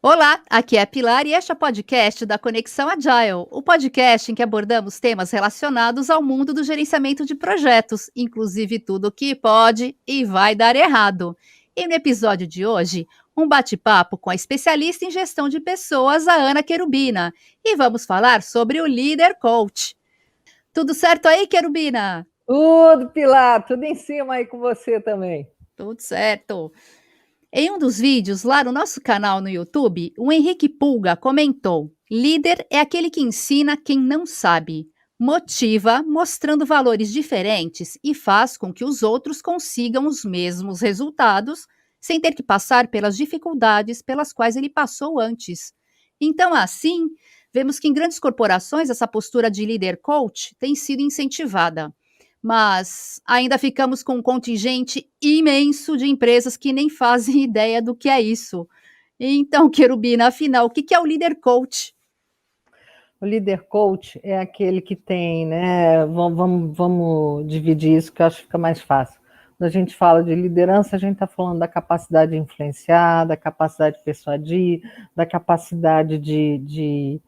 Olá, aqui é a Pilar e este é o podcast da Conexão Agile, o podcast em que abordamos temas relacionados ao mundo do gerenciamento de projetos, inclusive tudo que pode e vai dar errado. E no episódio de hoje, um bate-papo com a especialista em gestão de pessoas, a Ana Querubina, e vamos falar sobre o Líder Coach. Tudo certo aí, Querubina? Tudo, Pilar, tudo em cima aí com você também. Tudo certo. Em um dos vídeos lá no nosso canal no YouTube, o Henrique Pulga comentou: líder é aquele que ensina quem não sabe, motiva mostrando valores diferentes e faz com que os outros consigam os mesmos resultados sem ter que passar pelas dificuldades pelas quais ele passou antes. Então, assim, vemos que em grandes corporações essa postura de líder coach tem sido incentivada. Mas ainda ficamos com um contingente imenso de empresas que nem fazem ideia do que é isso. Então, Querubina, afinal, o que é o líder coach? O líder coach é aquele que tem, né? Vamos dividir isso, que eu acho que fica mais fácil. Quando a gente fala de liderança, a gente está falando da capacidade de influenciar, da capacidade de persuadir, da capacidade de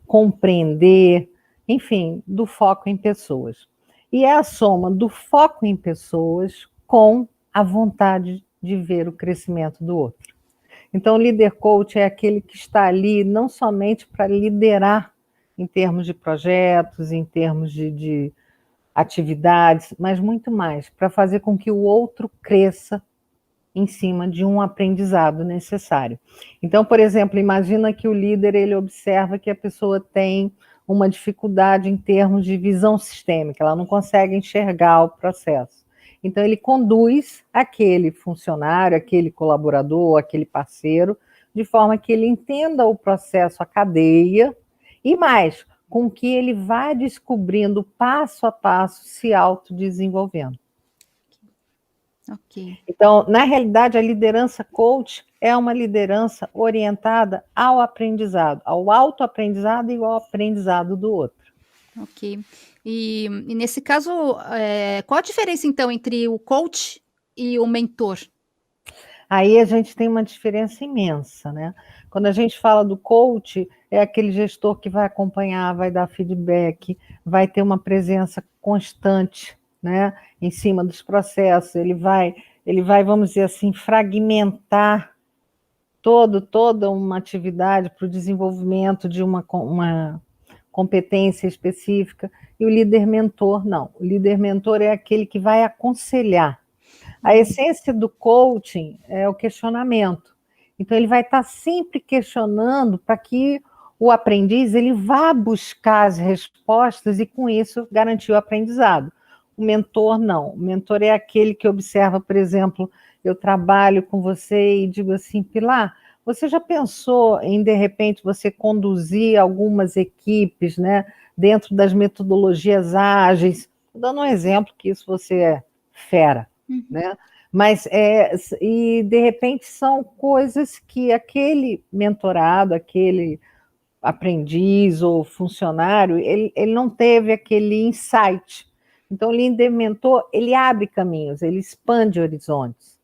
compreender, enfim, do foco em pessoas. E é a soma do foco em pessoas com a vontade de ver o crescimento do outro. Então, o líder coach é aquele que está ali não somente para liderar em termos de projetos, em termos de atividades, mas muito mais, para fazer com que o outro cresça em cima de um aprendizado necessário. Então, por exemplo, imagina que o líder ele observa que a pessoa tem uma dificuldade em termos de visão sistêmica, ela não consegue enxergar o processo. Então, ele conduz aquele funcionário, aquele colaborador, aquele parceiro, de forma que ele entenda o processo, a cadeia, e mais, com que ele vá descobrindo passo a passo, se autodesenvolvendo. Ok. Então, na realidade, a liderança coach é uma liderança orientada ao aprendizado, ao autoaprendizado e ao aprendizado do outro. Ok. E nesse caso, qual a diferença então entre o coach e o mentor? Aí a gente tem uma diferença imensa, né? Quando a gente fala do coach, é aquele gestor que vai acompanhar, vai dar feedback, vai ter uma presença constante, né, em cima dos processos, ele vai, vamos dizer assim, fragmentar toda uma atividade para o desenvolvimento de uma competência específica, e o líder mentor não. O líder mentor é aquele que vai aconselhar. A essência do coaching é o questionamento. Então, ele vai estar sempre questionando para que o aprendiz ele vá buscar as respostas e, com isso, garantir o aprendizado. O mentor, não. O mentor é aquele que observa, por exemplo, eu trabalho com você e digo assim, Pilar, você já pensou em, de repente, você conduzir algumas equipes, né, dentro das metodologias ágeis? Dando um exemplo que isso você é fera, Uhum. né? Mas, e de repente são coisas que aquele mentorado, aquele aprendiz ou funcionário, ele não teve aquele insight. Então, o líder mentor, ele abre caminhos, ele expande horizontes.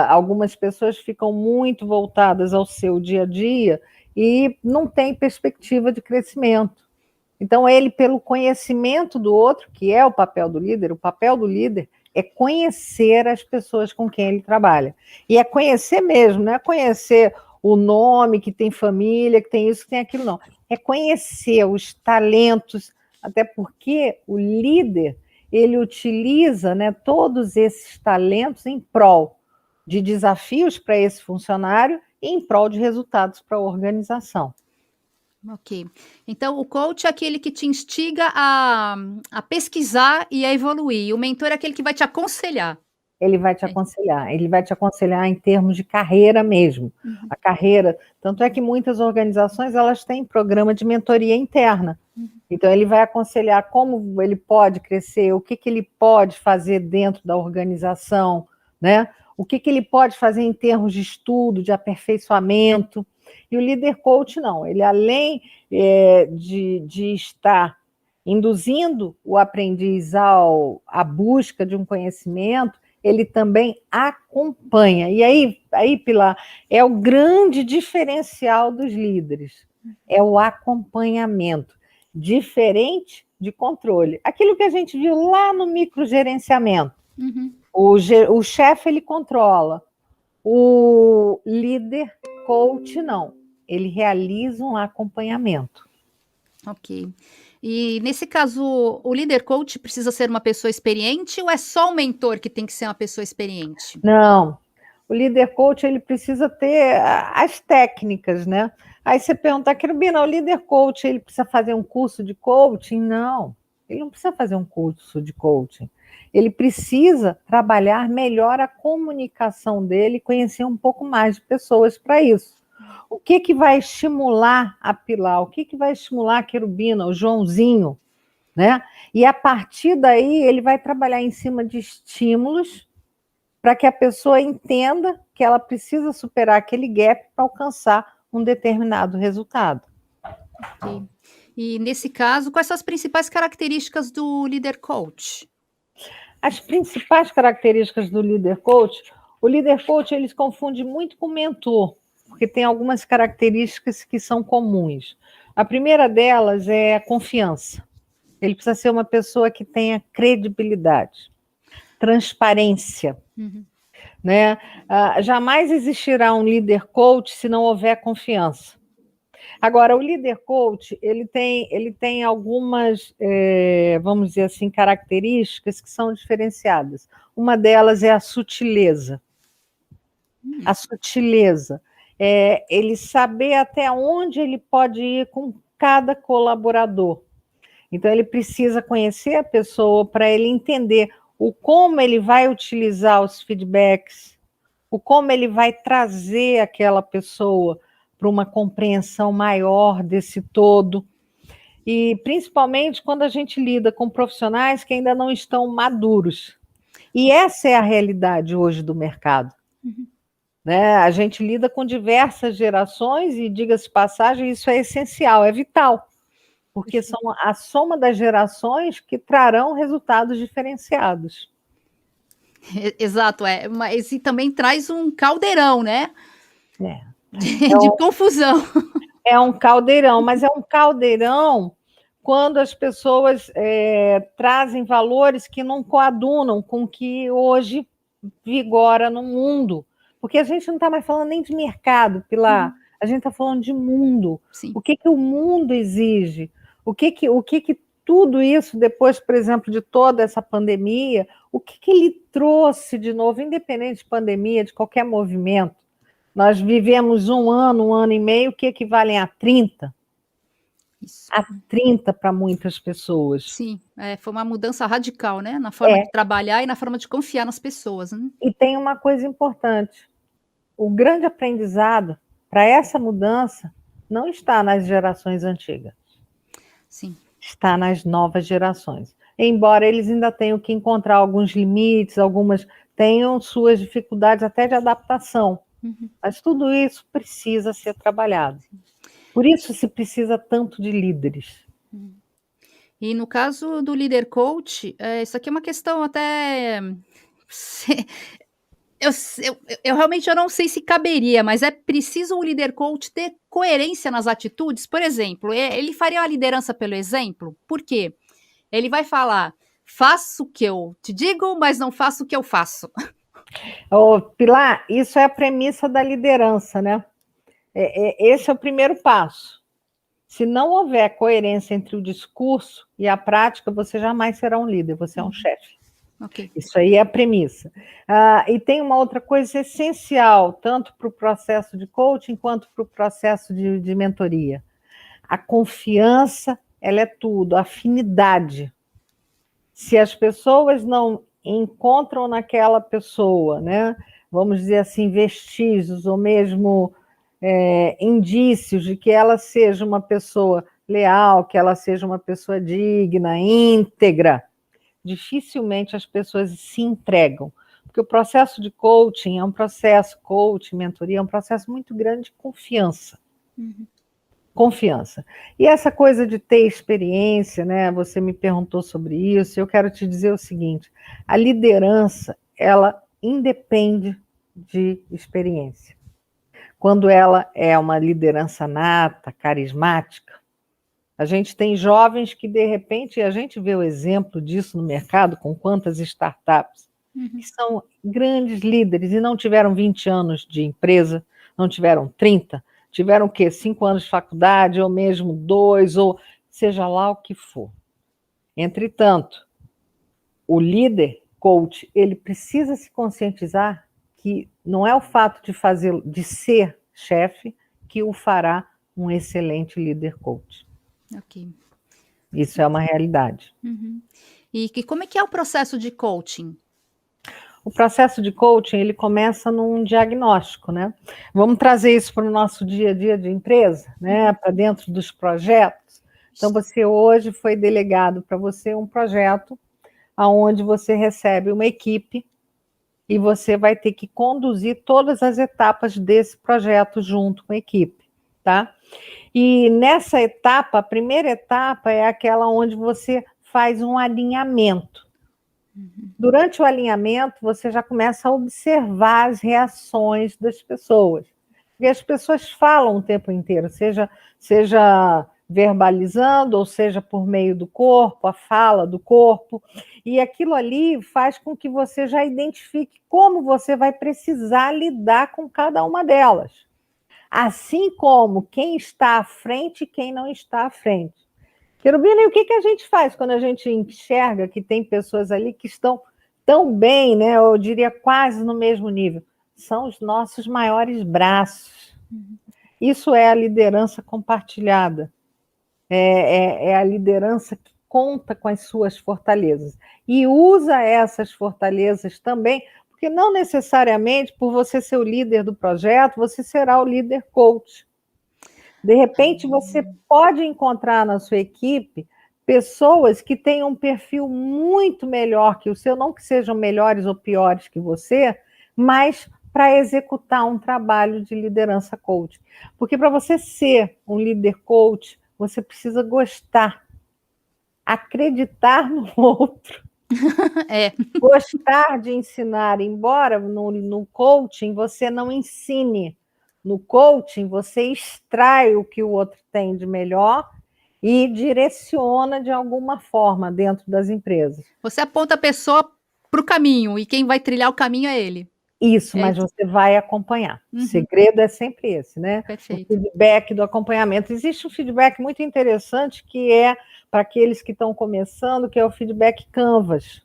Algumas pessoas ficam muito voltadas ao seu dia a dia e não tem perspectiva de crescimento. Então, ele, pelo conhecimento do outro, que é o papel do líder é conhecer as pessoas com quem ele trabalha. E é conhecer mesmo, não é conhecer o nome, que tem família, que tem isso, que tem aquilo, não. É conhecer os talentos, até porque o líder, ele utiliza, né, todos esses talentos em prol de desafios para esse funcionário e em prol de resultados para a organização. Ok. Então, o coach é aquele que te instiga a pesquisar e a evoluir. O mentor é aquele que vai te aconselhar. É. Ele vai te aconselhar em termos de carreira mesmo. Uhum, A carreira, tanto é que muitas organizações elas têm programa de mentoria interna. uhum. Então ele vai aconselhar como ele pode crescer, o que ele pode fazer dentro da organização, né? O que ele pode fazer em termos de estudo, de aperfeiçoamento. E o líder coach não, ele além de estar induzindo o aprendiz à busca de um conhecimento, ele também acompanha. E aí, Pilar, é o grande diferencial dos líderes, é o acompanhamento, diferente de controle. Aquilo que a gente viu lá no microgerenciamento. Uhum. O chefe, ele controla, o líder coach não, ele realiza um acompanhamento. Ok. E nesse caso, o líder coach precisa ser uma pessoa experiente ou é só o mentor que tem que ser uma pessoa experiente? Não, o líder coach ele precisa ter as técnicas, né? Aí você pergunta, Querubina, o líder coach ele precisa fazer um curso de coaching? Não, ele não precisa fazer um curso de coaching. Ele precisa trabalhar melhor a comunicação dele, conhecer um pouco mais de pessoas para isso. O que vai estimular a Pilar? O que vai estimular a Querubina, o Joãozinho, né? E a partir daí ele vai trabalhar em cima de estímulos para que a pessoa entenda que ela precisa superar aquele gap para alcançar um determinado resultado. Ok. E nesse caso, quais são as principais características do líder coach? As principais características do líder coach, o líder coach ele se confunde muito com o mentor, porque tem algumas características que são comuns. A primeira delas é a confiança. Ele precisa ser uma pessoa que tenha credibilidade, transparência. Uhum. Né? Jamais existirá um líder coach se não houver confiança. Agora, o líder coach, ele tem algumas, vamos dizer assim, características que são diferenciadas. Uma delas é a sutileza. A sutileza. Ele saber até onde ele pode ir com cada colaborador. Então, ele precisa conhecer a pessoa para ele entender o como ele vai utilizar os feedbacks, o como ele vai trazer aquela pessoa para uma compreensão maior desse todo. E principalmente quando a gente lida com profissionais que ainda não estão maduros. E essa é a realidade hoje do mercado. Uhum. Né? A gente lida com diversas gerações e, diga-se passagem, isso é essencial, é vital. Porque são a soma das gerações que trarão resultados diferenciados. Exato, mas e também traz um caldeirão, né? É. De confusão. É um caldeirão, mas é um caldeirão quando as pessoas trazem valores que não coadunam com o que hoje vigora no mundo. Porque a gente não está mais falando nem de mercado, Pilar, a gente está falando de mundo. Sim. O que o mundo exige? O que tudo isso, depois, por exemplo, de toda essa pandemia, o que ele trouxe de novo, independente de pandemia, de qualquer movimento? Nós vivemos um ano e meio, que equivalem a 30. Isso. A 30 para muitas pessoas. Sim, foi uma mudança radical, né? Na forma de trabalhar e na forma de confiar nas pessoas. Né? E tem uma coisa importante. O grande aprendizado para essa mudança não está nas gerações antigas. Sim. Está nas novas gerações. Embora eles ainda tenham que encontrar alguns limites, algumas tenham suas dificuldades até de adaptação. Uhum. Mas tudo isso precisa ser trabalhado. Por isso se precisa tanto de líderes. E no caso do líder coach, isso aqui é uma questão até... Eu realmente não sei se caberia, mas é preciso o líder coach ter coerência nas atitudes? Por exemplo, ele faria uma liderança pelo exemplo? Por quê? Ele vai falar, faço o que eu te digo, mas não faço o que eu faço. Pilar, isso é a premissa da liderança, né? Esse é o primeiro passo. Se não houver coerência entre o discurso e a prática, você jamais será um líder, você é um chefe. Okay. Isso aí é a premissa. E tem uma outra coisa essencial, tanto para o processo de coaching quanto para o processo de mentoria. A confiança, ela é tudo, a afinidade. Se as pessoas não encontram naquela pessoa, né, vamos dizer assim, vestígios ou mesmo indícios de que ela seja uma pessoa leal, que ela seja uma pessoa digna, íntegra, dificilmente as pessoas se entregam. Porque o processo de coaching mentoria, é um processo muito grande de confiança. Uhum. Confiança. E essa coisa de ter experiência, né? Você me perguntou sobre isso, eu quero te dizer o seguinte: a liderança, ela independe de experiência. Quando ela é uma liderança nata, carismática, a gente tem jovens que, de repente, a gente vê o exemplo disso no mercado, com quantas startups, que são grandes líderes e não tiveram 20 anos de empresa, não tiveram 30, tiveram o quê? 5 anos de faculdade, ou mesmo 2, ou seja lá o que for. Entretanto, o líder, coach, ele precisa se conscientizar que não é o fato de ser chefe que o fará um excelente líder coach. Ok. Isso é uma realidade. E como é que é o processo de coaching? O processo de coaching, ele começa num diagnóstico, né? Vamos trazer isso para o nosso dia a dia de empresa, né? Para dentro dos projetos. Então, você hoje foi delegado para você um projeto onde você recebe uma equipe e você vai ter que conduzir todas as etapas desse projeto junto com a equipe, tá? E nessa etapa, a primeira etapa é aquela onde você faz um alinhamento. Durante o alinhamento, você já começa a observar as reações das pessoas. Porque as pessoas falam o tempo inteiro, seja verbalizando, ou seja por meio do corpo, a fala do corpo, e aquilo ali faz com que você já identifique como você vai precisar lidar com cada uma delas. Assim como quem está à frente e quem não está à frente. Querubina, e o que a gente faz quando a gente enxerga que tem pessoas ali que estão tão bem, né? Eu diria quase no mesmo nível? São os nossos maiores braços. Isso é a liderança compartilhada. É a liderança que conta com as suas fortalezas. E usa essas fortalezas também, porque não necessariamente por você ser o líder do projeto, você será o líder coach. De repente, você pode encontrar na sua equipe pessoas que tenham um perfil muito melhor que o seu, não que sejam melhores ou piores que você, mas para executar um trabalho de liderança coach. Porque para você ser um líder coach, você precisa gostar, acreditar no outro, gostar de ensinar, embora no coaching você não ensine. No coaching, você extrai o que o outro tem de melhor e direciona de alguma forma dentro das empresas. Você aponta a pessoa para o caminho e quem vai trilhar o caminho é ele. Isso, mas você vai acompanhar. O segredo é sempre esse, né? Perfeito. O feedback do acompanhamento. Existe um feedback muito interessante que é para aqueles que estão começando, que é o feedback Canvas.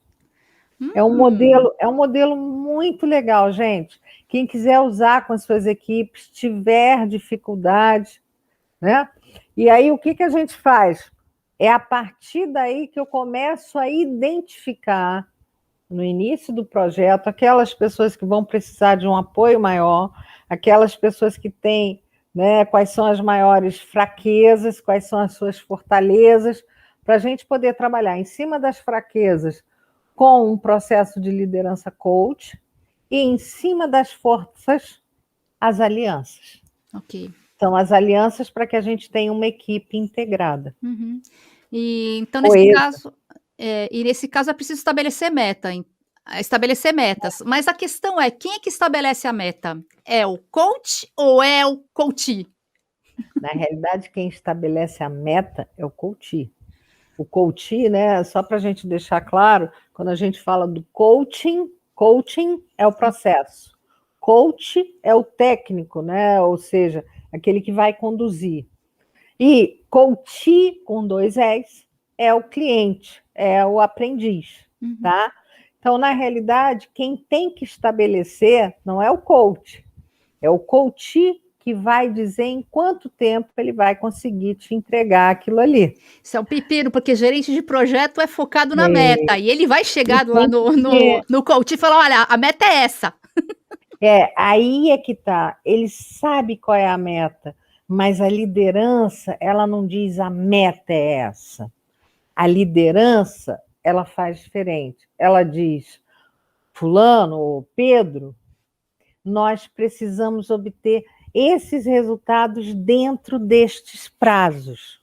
É um modelo muito legal, gente. Quem quiser usar com as suas equipes, tiver dificuldade, né? E aí o que a gente faz? É a partir daí que eu começo a identificar, no início do projeto, aquelas pessoas que vão precisar de um apoio maior, aquelas pessoas que têm, né, quais são as maiores fraquezas, quais são as suas fortalezas, para a gente poder trabalhar em cima das fraquezas com um processo de liderança coach e em cima das forças, as alianças. Ok. São as alianças para que a gente tenha uma equipe integrada. E então, Coesa. nesse caso é preciso estabelecer metas. Mas a questão é, quem é que estabelece a meta? É o coach ou é o coachee? Na realidade, quem estabelece a meta é o coachee. O coachee, né, só para a gente deixar claro, quando a gente fala do coaching é o processo. Coach é o técnico, né, ou seja, aquele que vai conduzir. E coachee, com 2 S, é o cliente, é o aprendiz, tá? Então, na realidade, quem tem que estabelecer não é o coach, é o coachee que vai dizer em quanto tempo ele vai conseguir te entregar aquilo ali. Isso é um pepino, porque gerente de projeto é focado na meta, e ele vai chegar lá no coach e falar: olha, a meta é essa. Aí é que tá. Ele sabe qual é a meta, mas a liderança, ela não diz a meta é essa. A liderança, ela faz diferente. Ela diz, fulano ou Pedro, nós precisamos obter esses resultados dentro destes prazos.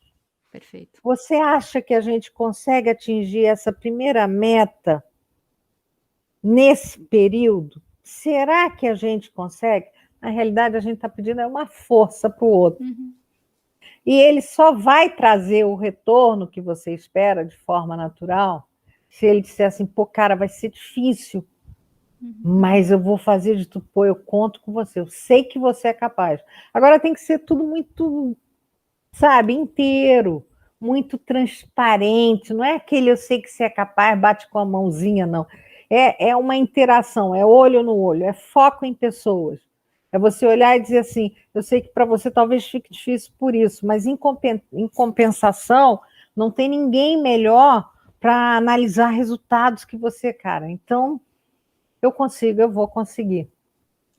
Perfeito. Você acha que a gente consegue atingir essa primeira meta nesse período, será que a gente consegue? Na realidade, a gente está pedindo uma força para o outro. E ele só vai trazer o retorno que você espera de forma natural se ele disser assim, pô, cara, vai ser difícil, mas eu vou fazer de tudo, pô, eu conto com você, eu sei que você é capaz. Agora tem que ser tudo muito, sabe, inteiro, muito transparente, não é aquele eu sei que você é capaz, bate com a mãozinha, não. É uma interação, é olho no olho, é foco em pessoas. É você olhar e dizer assim, eu sei que para você talvez fique difícil por isso, mas em compensação, não tem ninguém melhor para analisar resultados que você, cara. Então, eu consigo, eu vou conseguir.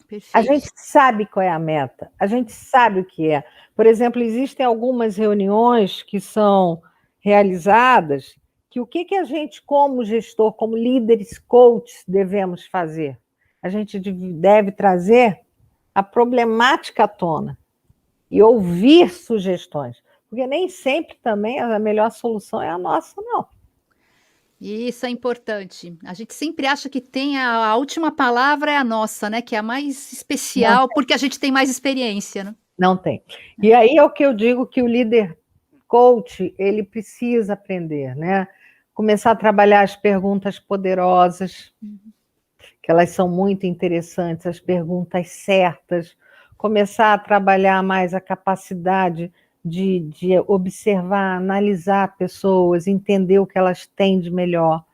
A Perfeito. gente sabe qual é a meta, a gente sabe o que é. Por exemplo, existem algumas reuniões que são realizadas que o que a gente, como gestor, como líderes coaches, devemos fazer? A gente deve trazer a problemática à tona e ouvir sugestões, porque nem sempre também a melhor solução é a nossa, não. Isso é importante. A gente sempre acha que tem a última palavra é a nossa, né, que é a mais especial, porque a gente tem mais experiência, né. Não tem. E aí é o que eu digo que o líder coach, ele precisa aprender, né? Começar a trabalhar as perguntas poderosas, que elas são muito interessantes, as perguntas certas, começar a trabalhar mais a capacidade de observar, analisar pessoas, entender o que elas têm de melhor,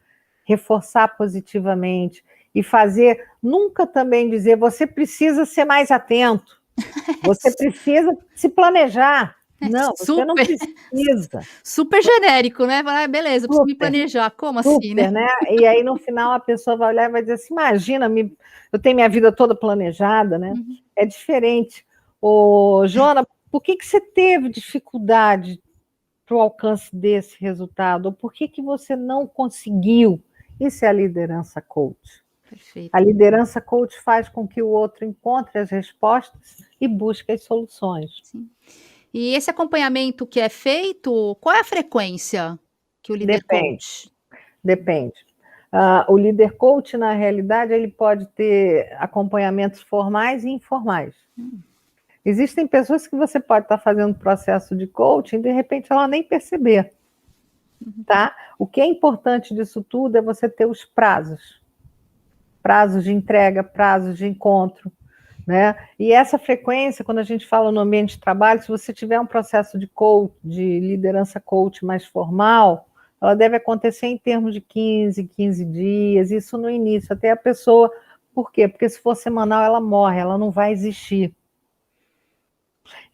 reforçar positivamente e fazer, nunca também dizer, você precisa ser mais atento, você precisa se planejar. Não, você não Super, precisa. super genérico, né, fala: "Ah, beleza, eu preciso me Super, planejar", como assim, né? super, né? E aí no final a pessoa vai olhar e vai dizer assim, imagina, eu tenho minha vida toda planejada, né? É diferente. Ô, Joana, por que você teve dificuldade para o alcance desse resultado? Ou por que você não conseguiu? Isso é a liderança coach. Perfeito. A liderança coach faz com que o outro encontre as respostas e busque as soluções. Sim. E esse acompanhamento que é feito, qual é a frequência que o líder Depende, coach? depende. O líder coach, na realidade, ele pode ter acompanhamentos formais e informais. Existem pessoas que você pode estar fazendo processo de coaching e, de repente, ela nem perceber. Tá? O que é importante disso tudo é você ter os prazos. Prazos de entrega, prazos de encontro. Né? E essa frequência, quando a gente fala no ambiente de trabalho, se você tiver um processo de coach, de liderança coach mais formal, ela deve acontecer em termos de 15 dias, isso no início, até a pessoa... Por quê? Porque se for semanal, ela morre, ela não vai existir.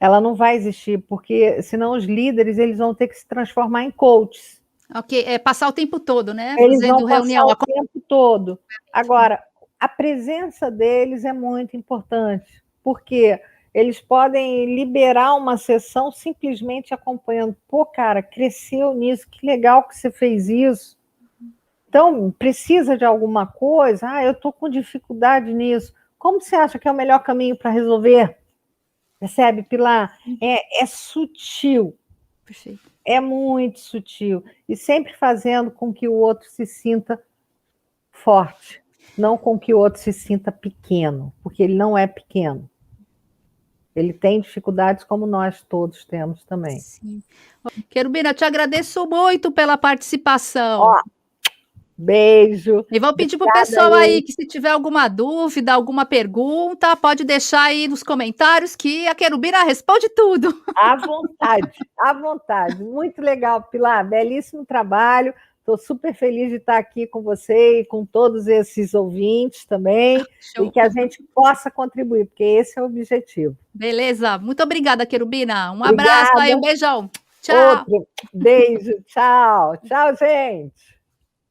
Ela não vai existir, porque senão os líderes eles vão ter que se transformar em coaches. Ok, é passar o tempo todo, né, Eles vão fazendo passar reunião. o tempo todo. Agora, a presença deles é muito importante, porque eles podem liberar uma sessão simplesmente acompanhando. Pô, cara, cresceu nisso, que legal que você fez isso. Então, precisa de alguma coisa? Ah, eu estou com dificuldade nisso. Como você acha que é o melhor caminho para resolver? Percebe, Pilar? É sutil. Perfeito. É muito sutil. E sempre fazendo com que o outro se sinta forte, não com que o outro se sinta pequeno, porque ele não é pequeno. Ele tem dificuldades como nós todos temos também. Sim. Querubina, te agradeço muito pela participação. Ó, beijo. E vou pedir pro Obrigada pessoal aí aí. que se tiver alguma dúvida, alguma pergunta, pode deixar aí nos comentários que a Querubina responde tudo. À vontade, à vontade. Muito legal, Pilar. Belíssimo trabalho. Estou super feliz de estar aqui com você e com todos esses ouvintes também, e Show. que a gente possa contribuir, porque esse é o objetivo. Beleza, muito obrigada, Querubina. Um abraço aí, Obrigada. um beijão. Tchau. Outro beijo. Tchau. Tchau, gente.